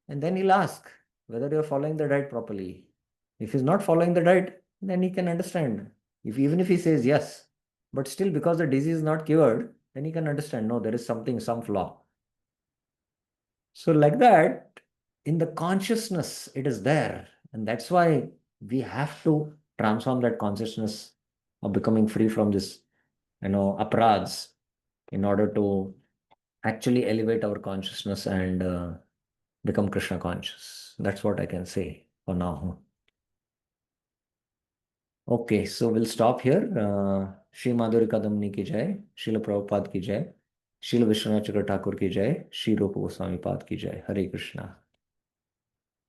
and then he'll ask whether you're following the diet properly. If he's not following the diet, then he can understand. If even if he says yes, but still because the disease is not cured, then he can understand, no, there is something, some flaw. So like that, in the consciousness, it is there. And that's why we have to transform that consciousness of becoming free from this, aparadhs, in order to actually elevate our consciousness and become Krishna conscious. That's what I can say for now. Okay, so we'll stop here. Shri Madhurya Kadambini ki jai, Srila Prabhupada ki jai, Srila Vishwanath Chakra Thakur ki jai, Shri Rupa Goswami Pad ki jai. Hare Krishna.